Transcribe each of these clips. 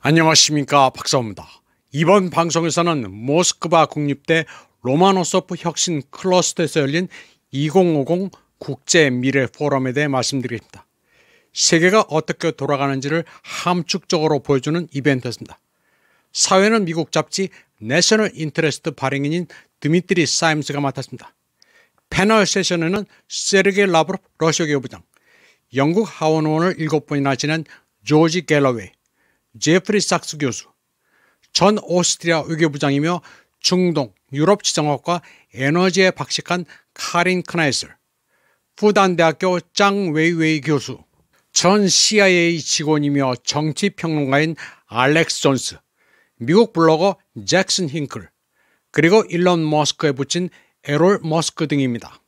안녕하십니까, 박사입니다. 이번 방송에서는 모스크바 국립대 로마노소프 혁신 클러스터에서 열린 2050 국제 미래 포럼에 대해 말씀드리겠습니다. 세계가 어떻게 돌아가는지를 함축적으로 보여주는 이벤트였습니다. 사회는 미국 잡지 내셔널 인터레스트 발행인인 드미트리 사임스가 맡았습니다. 패널 세션에는 세르게이 라브로프 러시아 외교부장, 영국 하원 의원을 7번이나 지낸 조지 갤러웨이, 제프리 sak스 교수, 전 오스트리아 외교부장이며 중동, 유럽 지정학과 에너지에 박식한 카린 크나이슬, 푸단대학교 짱 웨이웨이 교수, 전 CIA 직원이며 정치평론가인 알렉스 존스, 미국 블로거 잭슨 힌클, 그리고 일론 머스크에 붙인 에롤 머스크 등입니다.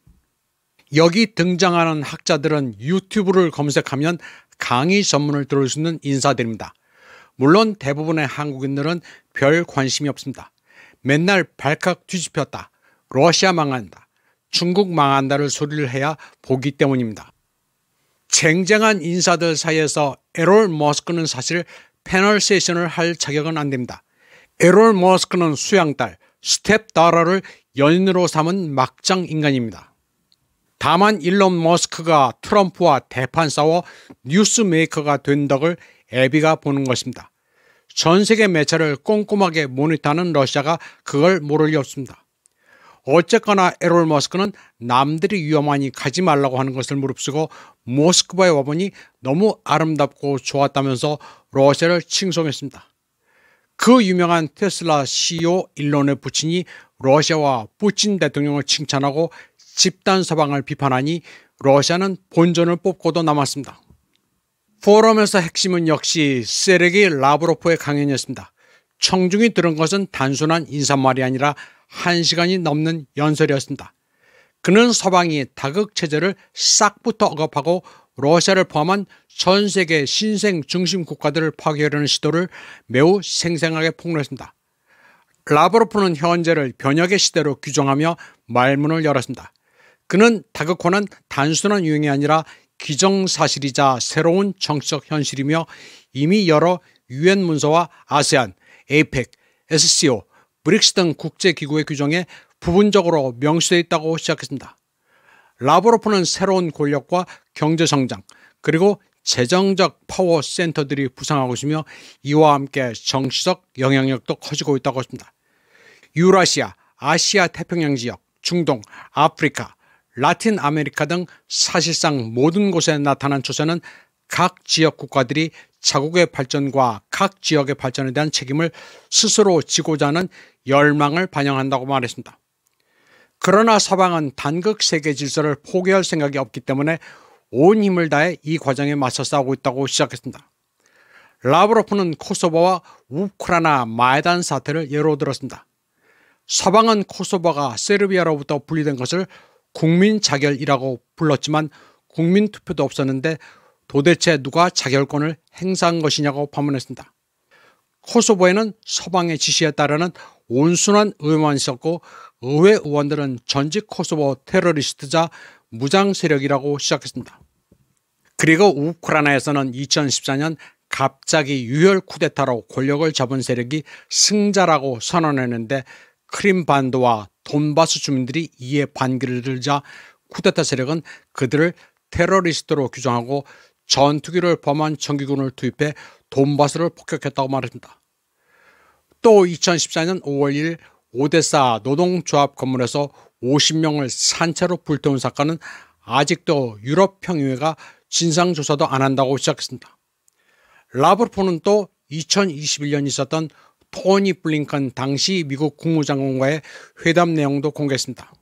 여기 등장하는 학자들은 유튜브를 검색하면 강의 전문을 들을 수 있는 인사들입니다. 물론 대부분의 한국인들은 별 관심이 없습니다. 맨날 발칵 뒤집혔다, 러시아 망한다, 중국 망한다를 소리를 해야 보기 때문입니다. 쟁쟁한 인사들 사이에서 에롤 머스크는 사실 패널 세션을 할 자격은 안 됩니다. 에롤 머스크는 수양딸, 스텝다러를 연인으로 삼은 막장 인간입니다. 다만 일론 머스크가 트럼프와 대판 싸워 뉴스메이커가 된 덕을 애비가 보는 것입니다. 전 세계 매체를 꼼꼼하게 모니터하는 러시아가 그걸 모를 리 없습니다. 어쨌거나 에롤 머스크는 남들이 위험하니 가지 말라고 하는 것을 무릅쓰고 모스크바에 와보니 너무 아름답고 좋았다면서 러시아를 칭송했습니다. 그 유명한 테슬라 CEO 일론의 부친이 러시아와 푸틴 대통령을 칭찬하고 집단 서방을 비판하니 러시아는 본전을 뽑고도 남았습니다. 포럼에서 핵심은 역시 세르게이 라브로프의 강연이었습니다. 청중이 들은 것은 단순한 인사말이 아니라 1시간이 넘는 연설이었습니다. 그는 서방이 다극체제를 싹부터 억압하고 러시아를 포함한 전 세계 신생 중심 국가들을 파괴하려는 시도를 매우 생생하게 폭로했습니다. 라브로프는 현재를 변혁의 시대로 규정하며 말문을 열었습니다. 그는 다극화는 단순한 유행이 아니라 기정사실이자 새로운 정치적 현실이며 이미 여러 유엔 문서와 아세안, 에이펙, SCO, 브릭스 등 국제기구의 규정에 부분적으로 명시되어 있다고 시작했습니다. 라브로프는 새로운 권력과 경제성장 그리고 재정적 파워 센터들이 부상하고 있으며 이와 함께 정치적 영향력도 커지고 있다고 했습니다. 유라시아, 아시아 태평양 지역, 중동, 아프리카, 라틴 아메리카 등 사실상 모든 곳에 나타난 추세는 각 지역 국가들이 자국의 발전과 각 지역의 발전에 대한 책임을 스스로 지고자 하는 열망을 반영한다고 말했습니다. 그러나 서방은 단극 세계 질서를 포기할 생각이 없기 때문에 온 힘을 다해 이 과정에 맞서 싸우고 있다고 시작했습니다. 라브로프는 코소보와 우크라이나 마이단 사태를 예로 들었습니다. 서방은 코소보가 세르비아로부터 분리된 것을 국민자결이라고 불렀지만 국민투표도 없었는데 도대체 누가 자결권을 행사한 것이냐고 반문했습니다. 코소보에는 서방의 지시에 따르는 온순한 의원만 있었고 의회 의원들은 전직 코소보 테러리스트자 무장 세력이라고 시작했습니다. 그리고 우크라이나에서는 2014년 갑자기 유혈 쿠데타로 권력을 잡은 세력이 승자라고 선언했는데 크림반도와 돈바스 주민들이 이에 반기를 들자 쿠데타 세력은 그들을 테러리스트로 규정하고 전투기를 포함한 정규군을 투입해 돈바스를 폭격했다고 말했습니다. 또 2014년 5월 1일 오데사 노동조합 건물에서 50명을 산채로 불태운 사건은 아직도 유럽 평의회가 진상조사도 안 한다고 시작했습니다. 라브로프는 또 2021년 있었던 토니 블링컨 당시 미국 국무장관과의 회담 내용도 공개했습니다.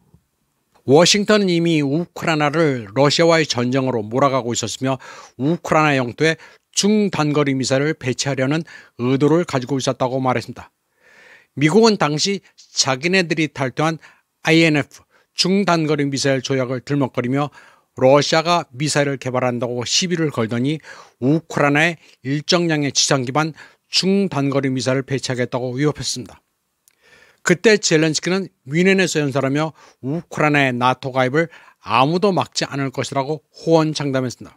워싱턴은 이미 우크라이나를 러시아와의 전쟁으로 몰아가고 있었으며 우크라이나 영토에 중단거리 미사일을 배치하려는 의도를 가지고 있었다고 말했습니다. 미국은 당시 자기네들이 탈퇴한 INF 중단거리 미사일 조약을 들먹거리며 러시아가 미사일을 개발한다고 시비를 걸더니 우크라이나에 일정량의 지상 기반 중단거리 미사일을 배치하겠다고 위협했습니다. 그때 젤렌스키는 뮌헨에서 연설하며 우크라이나의 나토 가입을 아무도 막지 않을 것이라고 호언장담했습니다.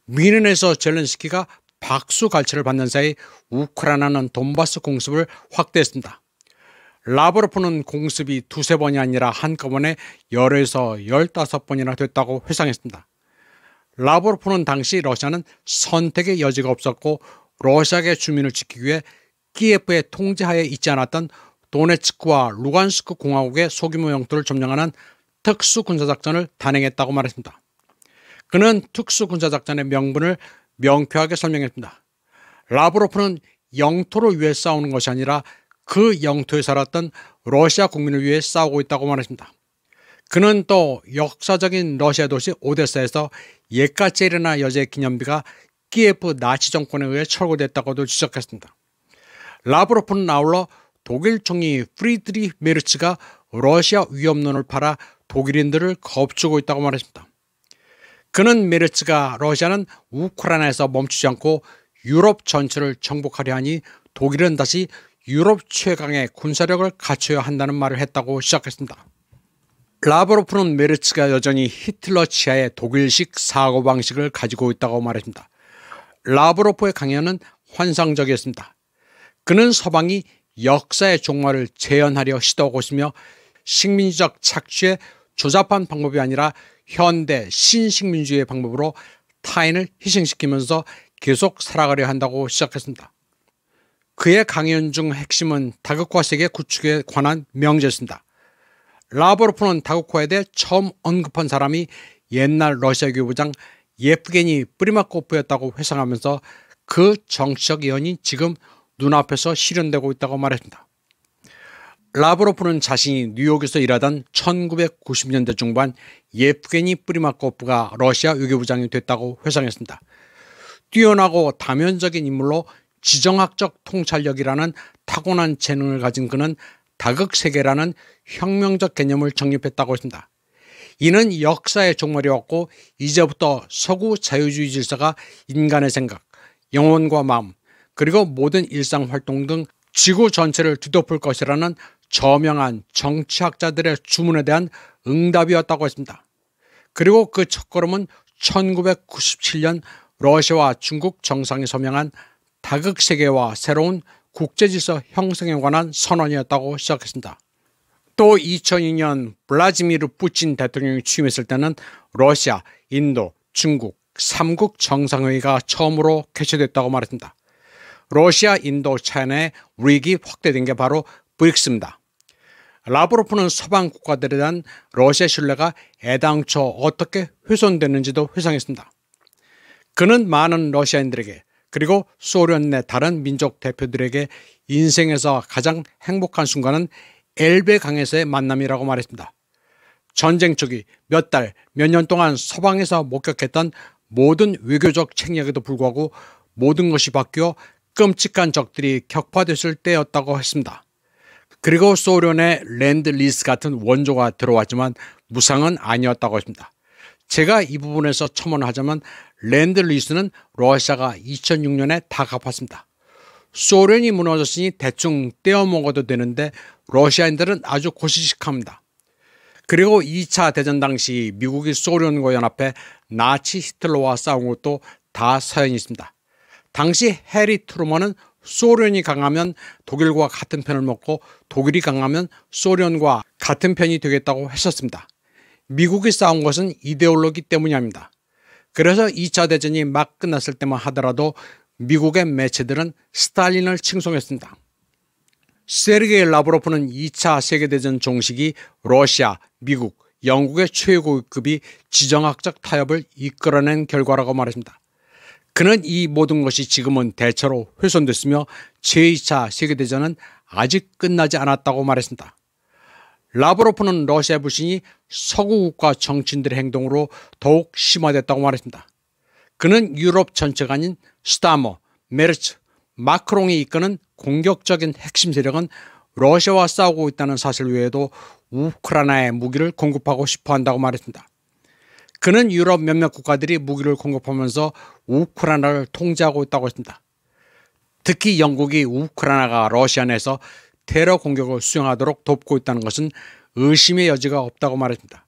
뮌헨에서 젤렌스키가 박수갈채를 받는 사이 우크라이나는 돈바스 공습을 확대했습니다. 라브로프는 공습이 두세 번이 아니라 한꺼번에 열에서 15번이나 됐다고 회상했습니다. 라브로프는 당시 러시아는 선택의 여지가 없었고 러시아의 주민을 지키기 위해 키예프의 통제하에 있지 않았던 도네츠크와 루간스크 공화국의 소규모 영토를 점령하는 특수군사작전을 단행했다고 말했습니다. 그는 특수군사작전의 명분을 명쾌하게 설명했습니다. 라브로프는 영토를 위해 싸우는 것이 아니라 그 영토에 살았던 러시아 국민을 위해 싸우고 있다고 말했습니다. 그는 또 역사적인 러시아 도시 오데사에서 옛같이 일어나 여자의 기념비가 키예프 나치 정권에 의해 철거됐다고도 지적했습니다. 라브로프는 아울러 독일 총리 프리드리히 메르츠가 러시아 위협론을 팔아 독일인들을 겁주고 있다고 말했습니다. 그는 메르츠가 러시아는 우크라이나에서 멈추지 않고 유럽 전체를 정복하려 하니 독일은 다시 유럽 최강의 군사력을 갖춰야 한다는 말을 했다고 시작했습니다. 라브로프는 메르츠가 여전히 히틀러 치하의 독일식 사고방식을 가지고 있다고 말했습니다. 라브로프의 강연은 환상적이었습니다. 그는 서방이 역사의 종말을 재현하려 시도하고 있으며 식민지적 착취의 조잡한 방법이 아니라 현대 신식민주의 방법으로 타인을 희생시키면서 계속 살아가려 한다고 시작했습니다. 그의 강연 중 핵심은 다국화 세계 구축에 관한 명제였습니다. 라브로프는 다국화에 대해 처음 언급한 사람이 옛날 러시아 교부장 예프게니 프리마코프였다고 회상하면서 그 정치적 예언이 지금 눈앞에서 실현되고 있다고 말했습니다. 라브로프는 자신이 뉴욕에서 일하던 1990년대 중반 예프게니 프리마코프가 러시아 외교부장이 됐다고 회상했습니다. 뛰어나고 다면적인 인물로 지정학적 통찰력이라는 타고난 재능을 가진 그는 다극세계라는 혁명적 개념을 정립했다고 했습니다. 이는 역사의 종말이었고 이제부터 서구 자유주의 질서가 인간의 생각, 영혼과 마음, 그리고 모든 일상활동 등 지구 전체를 뒤덮을 것이라는 저명한 정치학자들의 주문에 대한 응답이었다고 했습니다. 그리고 그 첫걸음은 1997년 러시아와 중국 정상이 서명한 다극세계와 새로운 국제질서 형성에 관한 선언이었다고 시작했습니다. 또 2002년 블라디미르 푸틴 대통령이 취임했을 때는 러시아, 인도, 중국 3국 정상회의가 처음으로 개최됐다고 말했습니다. 러시아, 인도, 차이나의 우익이 확대된 게 바로 브릭스입니다. 라브로프는 서방 국가들에 대한 러시아 신뢰가 애당초 어떻게 훼손됐는지도 회상했습니다. 그는 많은 러시아인들에게 그리고 소련 내 다른 민족 대표들에게 인생에서 가장 행복한 순간은 엘베 강에서의 만남이라고 말했습니다. 전쟁 초기 몇 달, 몇 년 동안 서방에서 목격했던 모든 외교적 책략에도 불구하고 모든 것이 바뀌어 끔찍한 적들이 격파됐을 때였다고 했습니다. 그리고 소련의 렌드-리스 같은 원조가 들어왔지만 무상은 아니었다고 했습니다. 제가 이 부분에서 첨언하자면 렌드-리스는 러시아가 2006년에 다 갚았습니다. 소련이 무너졌으니 대충 떼어먹어도 되는데 러시아인들은 아주 고시식합니다. 그리고 2차 대전 당시 미국이 소련과 연합해 나치 히틀러와 싸운 것도 다 사연이 있습니다. 당시 해리 트루먼은 소련이 강하면 독일과 같은 편을 먹고 독일이 강하면 소련과 같은 편이 되겠다고 했었습니다. 미국이 싸운 것은 이데올로기 때문이 아닙니다. 그래서 2차 대전이 막 끝났을 때만 하더라도 미국의 매체들은 스탈린을 칭송했습니다. 세르게이 라브로프는 2차 세계대전 종식이 러시아, 미국, 영국의 최고급이 지정학적 타협을 이끌어낸 결과라고 말했습니다. 그는 이 모든 것이 지금은 대체로 훼손됐으며 제2차 세계대전은 아직 끝나지 않았다고 말했습니다. 라브로프는 러시아 불신이 서구 국가 정치인들의 행동으로 더욱 심화됐다고 말했습니다. 그는 유럽 전체가 아닌 스타머, 메르츠, 마크롱이 이끄는 공격적인 핵심 세력은 러시아와 싸우고 있다는 사실 외에도 우크라이나에 무기를 공급하고 싶어 한다고 말했습니다. 그는 유럽 몇몇 국가들이 무기를 공급하면서 우크라이나를 통제하고 있다고 했습니다. 특히 영국이 우크라이나가 러시아 내에서 테러 공격을 수행하도록 돕고 있다는 것은 의심의 여지가 없다고 말했습니다.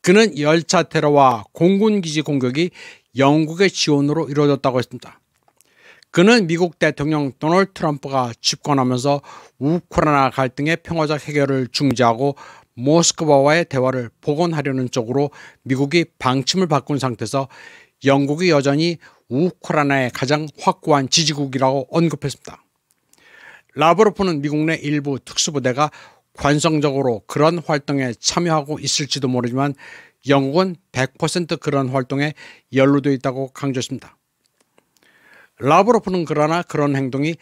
그는 열차 테러와 공군기지 공격이 영국의 지원으로 이루어졌다고 했습니다. 그는 미국 대통령 도널드 트럼프가 집권하면서 우크라이나 갈등의 평화적 해결을 중지하고 모스크바와의 대화를 복원하려는 쪽으로 미국이 방침을 바꾼 상태에서 영국이 여전히 우크라이나의 가장 확고한 지지국이라고 언급했습니다. 라브로프는 미국 내 일부 특수부대가 관성적으로 그런 활동에 참여하고 있을지도 모르지만 영국은 100% 그런 활동에 연루되어 있다고 강조했습니다. 라브로프는 그러나 그런 행동이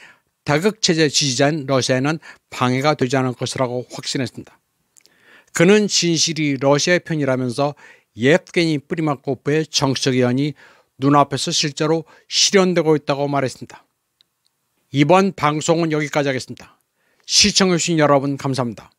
다극체제 지지자인 러시아에는 방해가 되지 않을 것이라고 확신했습니다. 그는 진실이 러시아의 편이라면서 예프게니 프리마코프의 정치적 예언이 눈앞에서 실제로 실현되고 있다고 말했습니다. 이번 방송은 여기까지 하겠습니다. 시청해주신 여러분 감사합니다.